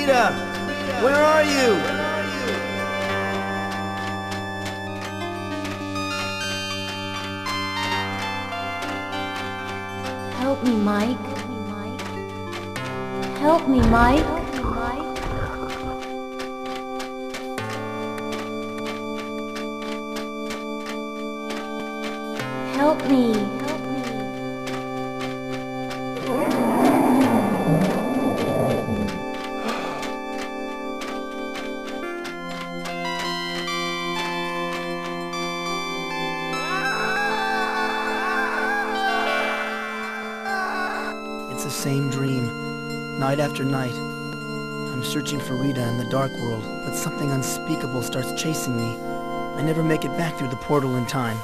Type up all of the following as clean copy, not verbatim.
Rita! Where are you? Help me, Mike. Help me, Mike. Help me. It's the same dream, night after night. I'm searching for Rita in the dark world, but something unspeakable starts chasing me. I never make it back through the portal in time.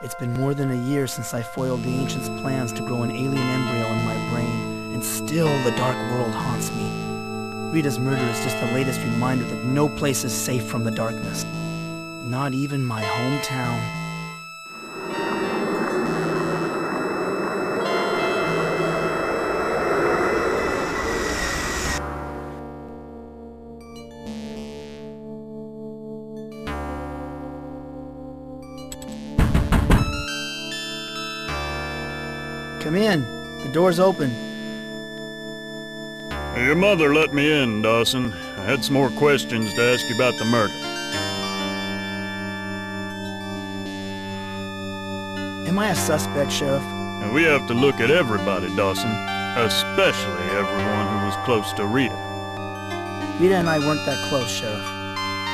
It's been more than a year since I foiled the ancients' plans to grow an alien embryo in my brain, and still the dark world haunts me. Rita's murder is just the latest reminder that no place is safe from the darkness. Not even my hometown. Come in. The door's open. Your mother let me in, Dawson. I had some more questions to ask you about the murder. Am I a suspect, Sheriff? Now, we have to look at everybody, Dawson. Especially everyone who was close to Rita. Rita and I weren't that close, Sheriff.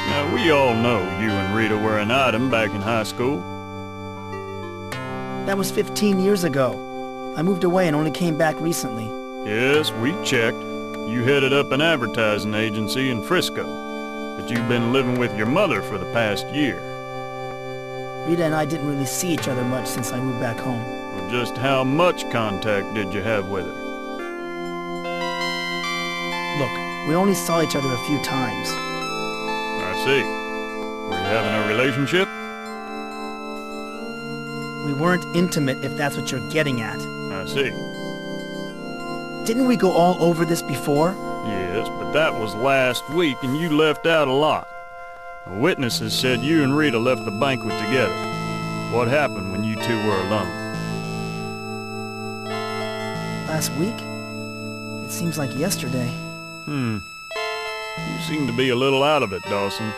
Now, we all know you and Rita were an item back in high school. That was 15 years ago. I moved away and only came back recently. Yes, we checked. You headed up an advertising agency in Frisco, but you've been living with your mother for the past year. Rita and I didn't really see each other much since I moved back home. Well, just how much contact did you have with her? Look, we only saw each other a few times. I see. Were you having a relationship? We weren't intimate, if that's what you're getting at. I see. Didn't we go all over this before? Yes, but that was last week and you left out a lot. The witnesses said you and Rita left the banquet together. What happened when you two were alone? Last week? It seems like yesterday. You seem to be a little out of it, Dawson.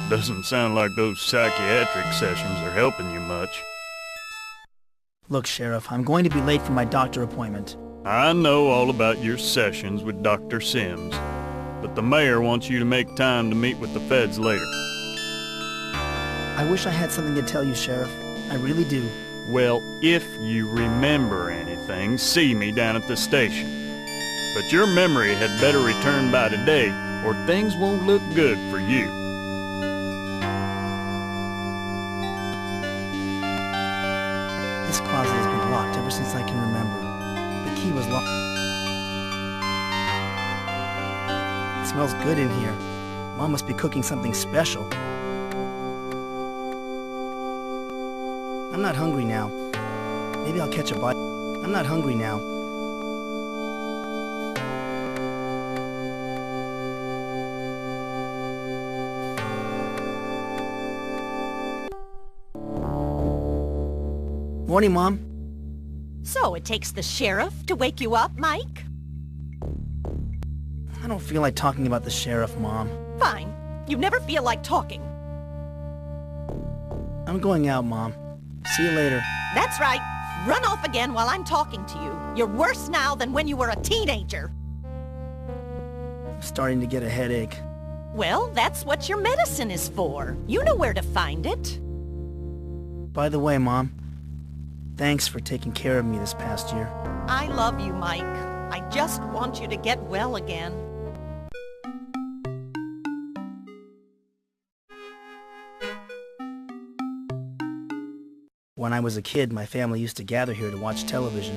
Doesn't sound like those psychiatric sessions are helping you much. Look, Sheriff, I'm going to be late for my doctor appointment. I know all about your sessions with Dr. Sims, but the mayor wants you to make time to meet with the feds later. I wish I had something to tell you, Sheriff. I really do. Well, if you remember anything, see me down at the station. But your memory had better return by today, or things won't look good for you. This closet has been locked ever since I can remember. The key was locked. It smells good in here. Mom must be cooking something special. I'm not hungry now. Maybe I'll catch a bite. I'm not hungry now. Morning, Mom. So it takes the sheriff to wake you up, Mike? I don't feel like talking about the sheriff, Mom. Fine. You never feel like talking. I'm going out, Mom. See you later. That's right. Run off again while I'm talking to you. You're worse now than when you were a teenager. I'm starting to get a headache. Well, that's what your medicine is for. You know where to find it. By the way, Mom, thanks for taking care of me this past year. I love you, Mike. I just want you to get well again. When I was a kid, my family used to gather here to watch television.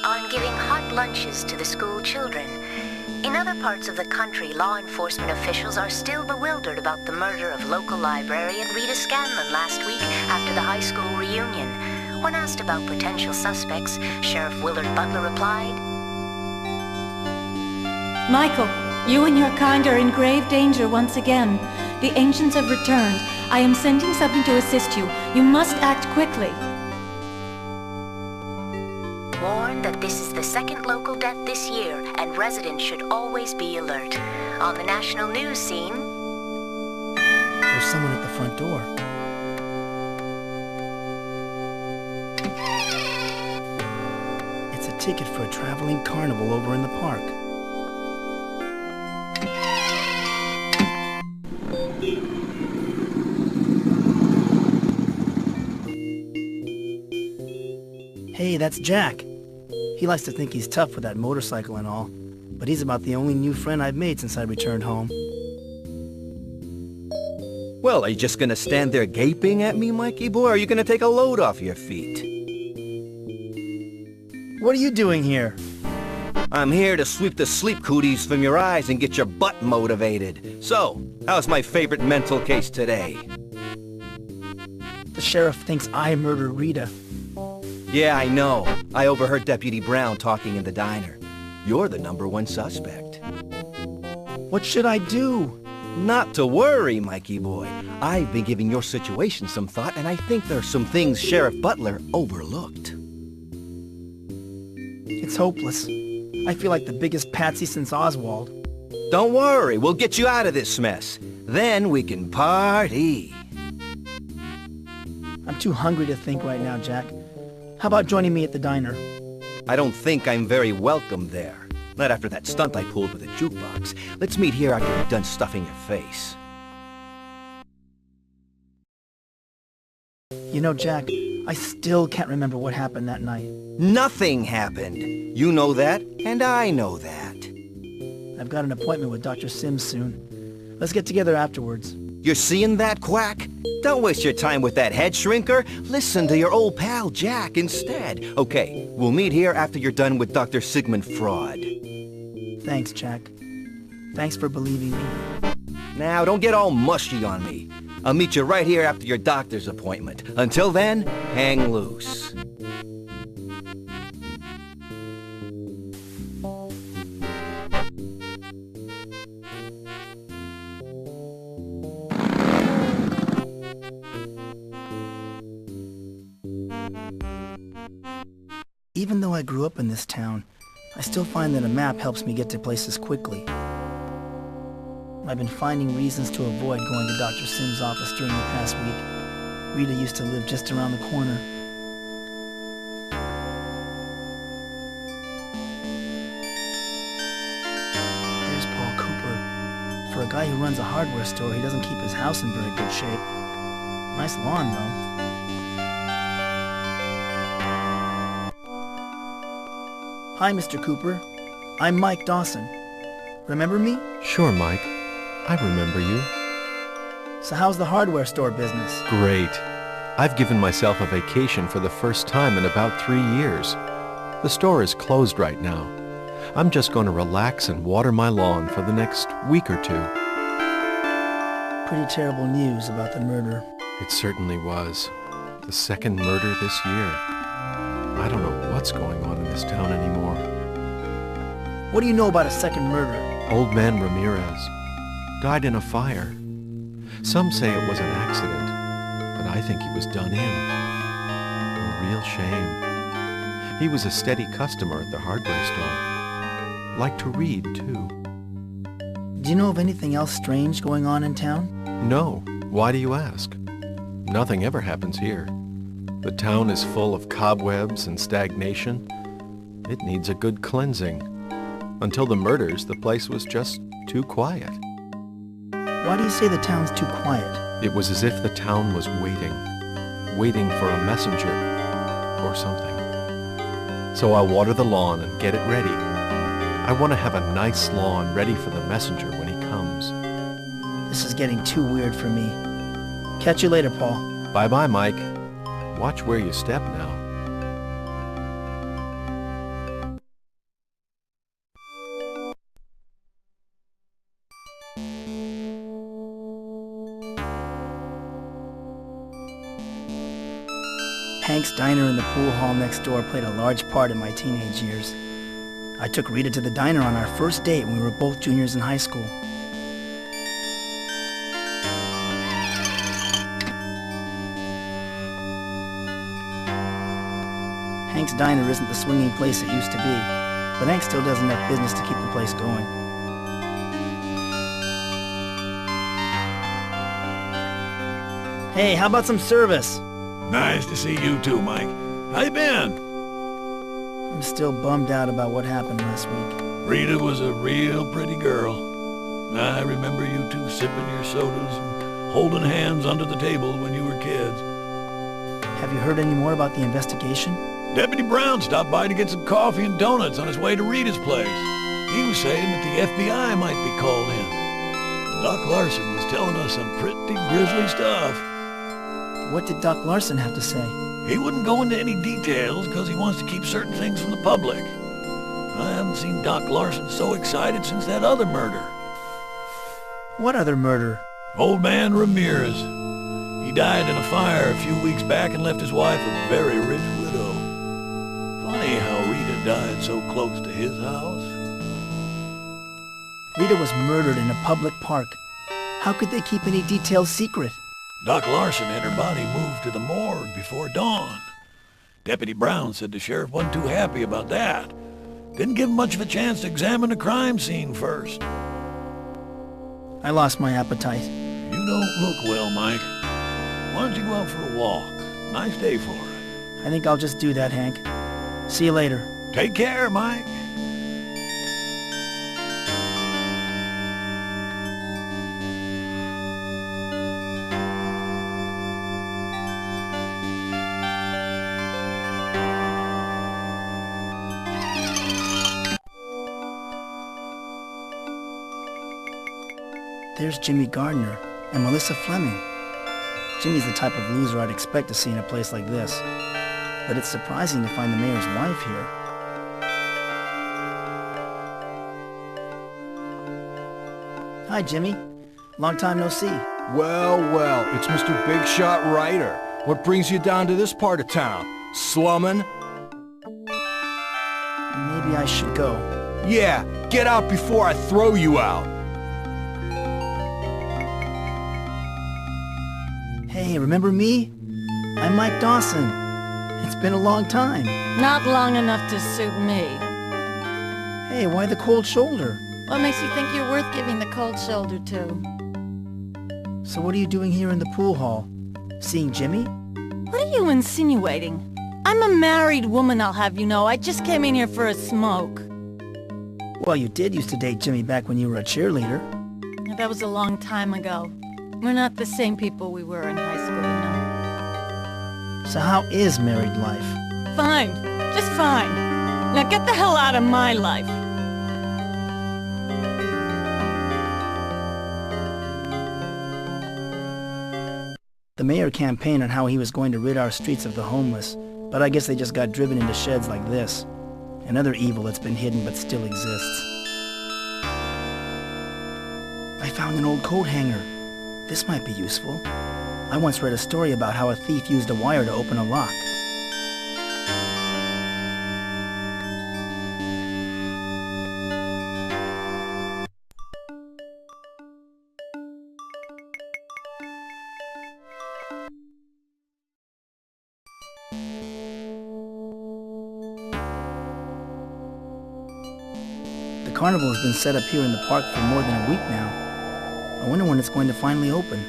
On giving hot lunches to the school children. In other parts of the country, law enforcement officials are still bewildered about the murder of local librarian Rita Scanlon last week after the high school reunion. When asked about potential suspects, Sheriff Willard Butler replied, Michael, you and your kind are in grave danger once again. The ancients have returned. I am sending something to assist you. You must act quickly. Warned that this is the second local death this year, and residents should always be alert. On the national news scene, There's someone at the front door. It's a ticket for a traveling carnival over in the park. Hey, that's Jack. He likes to think he's tough with that motorcycle and all, but he's about the only new friend I've made since I returned home. Well, are you just gonna stand there gaping at me, Mikey boy, or are you gonna take a load off your feet? What are you doing here? I'm here to sweep the sleep cooties from your eyes and get your butt motivated. So, how's my favorite mental case today? The sheriff thinks I murdered Rita. Yeah, I know. I overheard Deputy Brown talking in the diner. You're the #1 suspect. What should I do? Not to worry, Mikey boy. I've been giving your situation some thought, and I think there are some things Sheriff Butler overlooked. It's hopeless. I feel like the biggest patsy since Oswald. Don't worry, we'll get you out of this mess. Then we can party. I'm too hungry to think right now, Jack. How about joining me at the diner? I don't think I'm very welcome there. Not after that stunt I pulled with a jukebox. Let's meet here after you're done stuffing your face. You know, Jack, I still can't remember what happened that night. Nothing happened. You know that, and I know that. I've got an appointment with Dr. Sims soon. Let's get together afterwards. You're seeing that, Quack? Don't waste your time with that head shrinker. Listen to your old pal Jack instead. Okay, we'll meet here after you're done with Dr. Sigmund Freud. Thanks, Jack. Thanks for believing me. Now, don't get all mushy on me. I'll meet you right here after your doctor's appointment. Until then, hang loose. Even though I grew up in this town, I still find that a map helps me get to places quickly. I've been finding reasons to avoid going to Dr. Sims' office during the past week. Rita used to live just around the corner. There's Paul Cooper. For a guy who runs a hardware store, he doesn't keep his house in very good shape. Nice lawn, though. Hi, Mr. Cooper. I'm Mike Dawson. Remember me? Sure, Mike. I remember you. So how's the hardware store business? Great. I've given myself a vacation for the first time in about 3 years. The store is closed right now. I'm just going to relax and water my lawn for the next week or two. Pretty terrible news about the murder. It certainly was. The second murder this year. I don't know what's going on in this town anymore. What do you know about a second murder? Old man Ramirez died in a fire. Some say it was an accident, but I think he was done in. A real shame. He was a steady customer at the hardware store. Liked to read, too. Do you know of anything else strange going on in town? No. Why do you ask? Nothing ever happens here. The town is full of cobwebs and stagnation. It needs a good cleansing. Until the murders, the place was just too quiet. Why do you say the town's too quiet? It was as if the town was waiting for a messenger or something. So I water the lawn and get it ready. I want to have a nice lawn ready for the messenger when he comes. This is getting too weird for me. Catch you later, Paul. Bye-bye, Mike. Watch where you step now. Hank's diner in the pool hall next door played a large part in my teenage years. I took Rita to the diner on our first date when we were both juniors in high school. Hank's diner isn't the swinging place it used to be, but Hank still does enough business to keep the place going. Hey, how about some service? Nice to see you too, Mike. How you been? I'm still bummed out about what happened last week. Rita was a real pretty girl. I remember you two sipping your sodas and holding hands under the table when you were kids. Have you heard any more about the investigation? Deputy Brown stopped by to get some coffee and donuts on his way to Rita's place. He was saying that the FBI might be called in. Doc Larson was telling us some pretty grisly stuff. What did Doc Larson have to say? He wouldn't go into any details because he wants to keep certain things from the public. I haven't seen Doc Larson so excited since that other murder. What other murder? Old man Ramirez. He died in a fire a few weeks back and left his wife a very rich widow. Funny how Rita died so close to his house. Rita was murdered in a public park. How could they keep any details secret? Doc Larson had her body moved to the morgue before dawn. Deputy Brown said the sheriff wasn't too happy about that. Didn't give him much of a chance to examine the crime scene first. I lost my appetite. You don't look well, Mike. Why don't you go out for a walk? Nice day for it. I think I'll just do that, Hank. See you later. Take care, Mike. There's Jimmy Gardner and Melissa Fleming. Jimmy's the type of loser I'd expect to see in a place like this. But it's surprising to find the mayor's wife here. Hi, Jimmy. Long time no see. Well, well, it's Mr. Big Shot Ryder. What brings you down to this part of town? Slummin'? Maybe I should go. Yeah, get out before I throw you out. Hey, remember me? I'm Mike Dawson. It's been a long time. Not long enough to suit me. Hey, why the cold shoulder? What makes you think you're worth giving the cold shoulder to? So what are you doing here in the pool hall? Seeing Jimmy? What are you insinuating? I'm a married woman, I'll have you know. I just came in here for a smoke. Well, you did used to date Jimmy back when you were a cheerleader. Now, that was a long time ago. We're not the same people we were in high school, you know. So how is married life? Fine. Just fine. Now get the hell out of my life. The mayor campaigned on how he was going to rid our streets of the homeless, but I guess they just got driven into sheds like this. Another evil that's been hidden but still exists. I found an old coat hanger. This might be useful. I once read a story about how a thief used a wire to open a lock. The carnival has been set up here in the park for more than a week now. I wonder when it's going to finally open.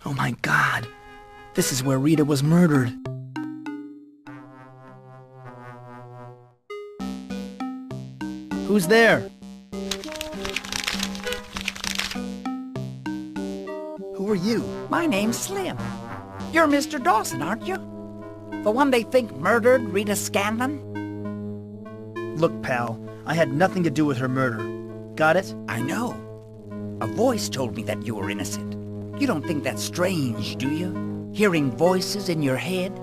Oh my God! This is where Rita was murdered. Who's there? Who are you? My name's Slim. You're Mr. Dawson, aren't you? The one they think murdered Rita Scanlon? Look, pal, I had nothing to do with her murder. Got it? I know. A voice told me that you were innocent. You don't think that's strange, do you? Hearing voices in your head?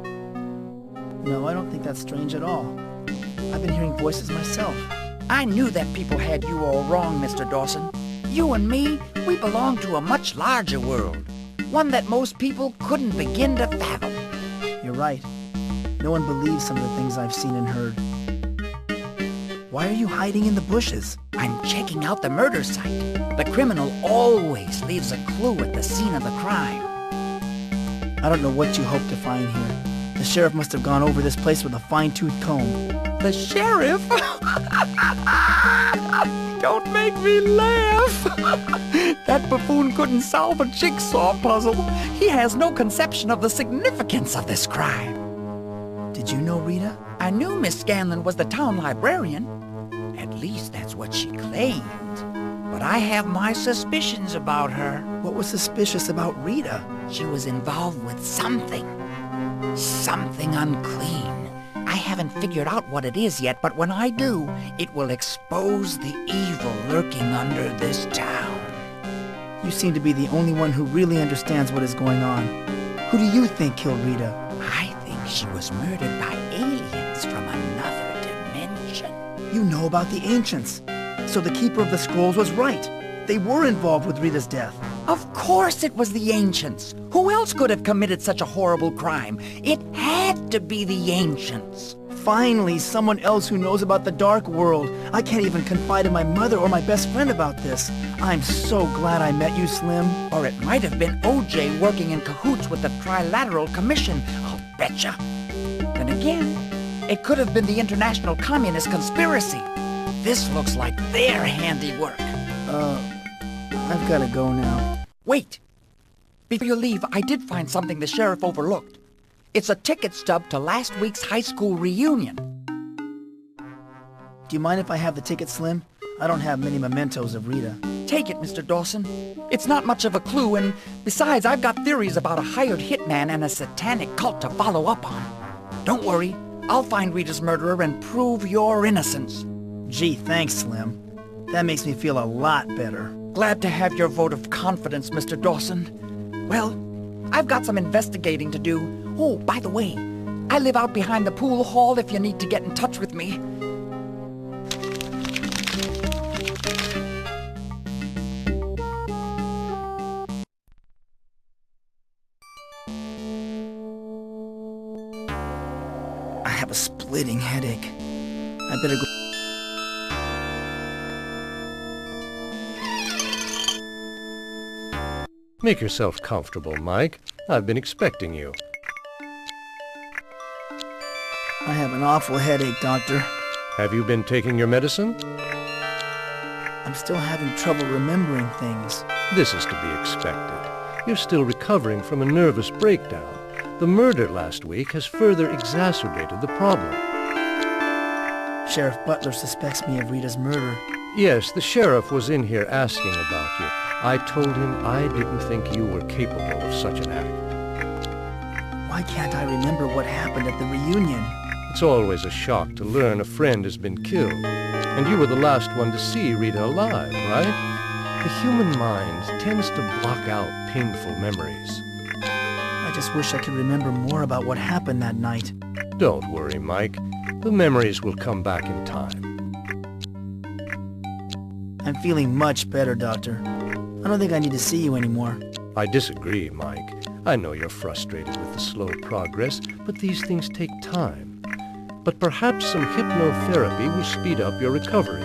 No, I don't think that's strange at all. I've been hearing voices myself. I knew that people had you all wrong, Mr. Dawson. You and me, we belong to a much larger world. One that most people couldn't begin to fathom. You're right. No one believes some of the things I've seen and heard. Why are you hiding in the bushes? I'm checking out the murder site. The criminal always leaves a clue at the scene of the crime. I don't know what you hope to find here. The sheriff must have gone over this place with a fine-tooth comb. The sheriff? Don't make me laugh. That buffoon couldn't solve a jigsaw puzzle. He has no conception of the significance of this crime. Did you know Rita? I knew Miss Scanlon was the town librarian. At least that's what she claimed. But I have my suspicions about her. What was suspicious about Rita? She was involved with something. Something unclean. I haven't figured out what it is yet, but when I do, it will expose the evil lurking under this town. You seem to be the only one who really understands what is going on. Who do you think killed Rita? I think she was murdered by aliens from another dimension. You know about the ancients. So the Keeper of the Scrolls was right. They were involved with Rita's death. Of course it was the ancients. Who else could have committed such a horrible crime? It had to be the ancients. Finally, someone else who knows about the dark world. I can't even confide in my mother or my best friend about this. I'm so glad I met you, Slim. Or it might have been OJ working in cahoots with the Trilateral Commission, I'll betcha. Then again, it could have been the International Communist Conspiracy. This looks like their handiwork. I've gotta go now. Wait! Before you leave, I did find something the sheriff overlooked. It's a ticket stub to last week's high school reunion. Do you mind if I have the ticket, Slim? I don't have many mementos of Rita. Take it, Mr. Dawson. It's not much of a clue, and besides, I've got theories about a hired hitman and a satanic cult to follow up on. Don't worry, I'll find Rita's murderer and prove your innocence. Gee, thanks, Slim. That makes me feel a lot better. Glad to have your vote of confidence, Mr. Dawson. Well, I've got some investigating to do. Oh, by the way, I live out behind the pool hall if you need to get in touch with me. I have a splitting headache. I better go. Make yourself comfortable, Mike. I've been expecting you. I have an awful headache, Doctor. Have you been taking your medicine? I'm still having trouble remembering things. This is to be expected. You're still recovering from a nervous breakdown. The murder last week has further exacerbated the problem. Sheriff Butler suspects me of Rita's murder. Yes, the sheriff was in here asking about you. I told him I didn't think you were capable of such an act. Why can't I remember what happened at the reunion? It's always a shock to learn a friend has been killed. And you were the last one to see Rita alive, right? The human mind tends to block out painful memories. I just wish I could remember more about what happened that night. Don't worry, Mike. The memories will come back in time. I'm feeling much better, Doctor. I don't think I need to see you anymore. I disagree, Mike. I know you're frustrated with the slow progress, but these things take time. But perhaps some hypnotherapy will speed up your recovery.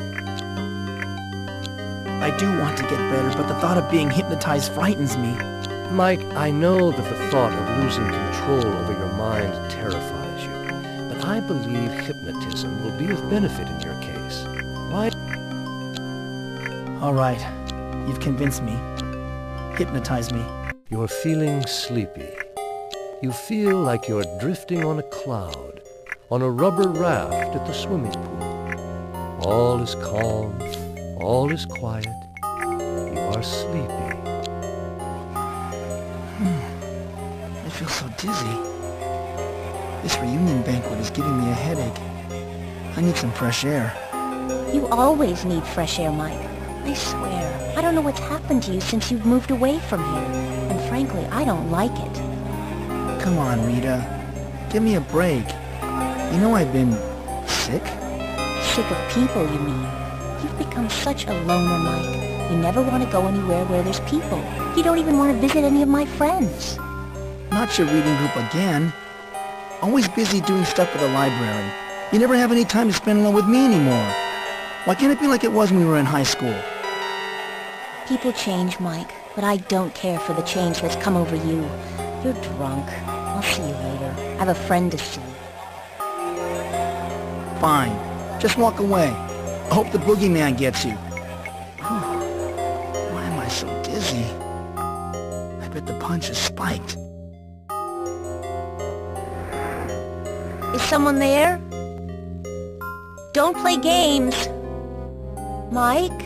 I do want to get better, but the thought of being hypnotized frightens me. Mike, I know that the thought of losing control over your mind terrifies you, but I believe hypnotism will be of benefit in your case. Why? All right. You've convinced me. Hypnotize me. You're feeling sleepy. You feel like you're drifting on a cloud, on a rubber raft at the swimming pool. All is calm, all is quiet. You are sleepy. I feel so dizzy. This reunion banquet is giving me a headache. I need some fresh air. You always need fresh air, Mike. I swear, I don't know what's happened to you since you've moved away from here. And frankly, I don't like it. Come on, Rita. Give me a break. You know I've been sick? Sick of people, you mean? You've become such a loner, Mike. You never want to go anywhere where there's people. You don't even want to visit any of my friends. Not your reading group again. Always busy doing stuff for the library. You never have any time to spend alone with me anymore. Why can't it be like it was when we were in high school? People change, Mike, but I don't care for the change that's come over you. You're drunk. I'll see you later. I have a friend to see. Fine. Just walk away. I hope the boogeyman gets you. Why am I so dizzy? I bet the punch is spiked. Is someone there? Don't play games. Mike?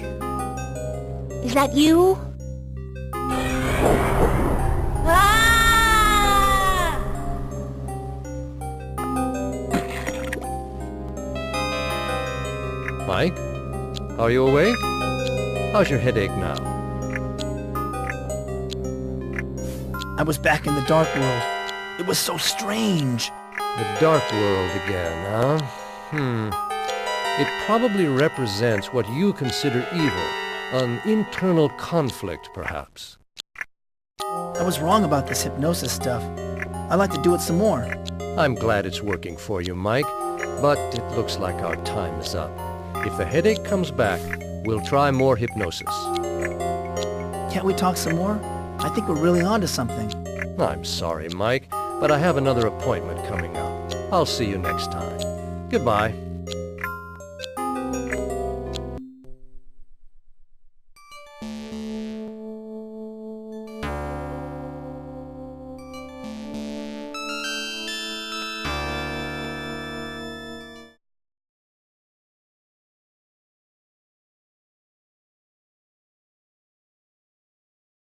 Is that you? Ah! Mike? Are you awake? How's your headache now? I was back in the dark world. It was so strange. The dark world again, huh? It probably represents what you consider evil. An internal conflict, perhaps. I was wrong about this hypnosis stuff. I'd like to do it some more. I'm glad it's working for you, Mike, but it looks like our time is up. If the headache comes back, we'll try more hypnosis. Can't we talk some more? I think we're really onto something. I'm sorry, Mike, but I have another appointment coming up. I'll see you next time. Goodbye.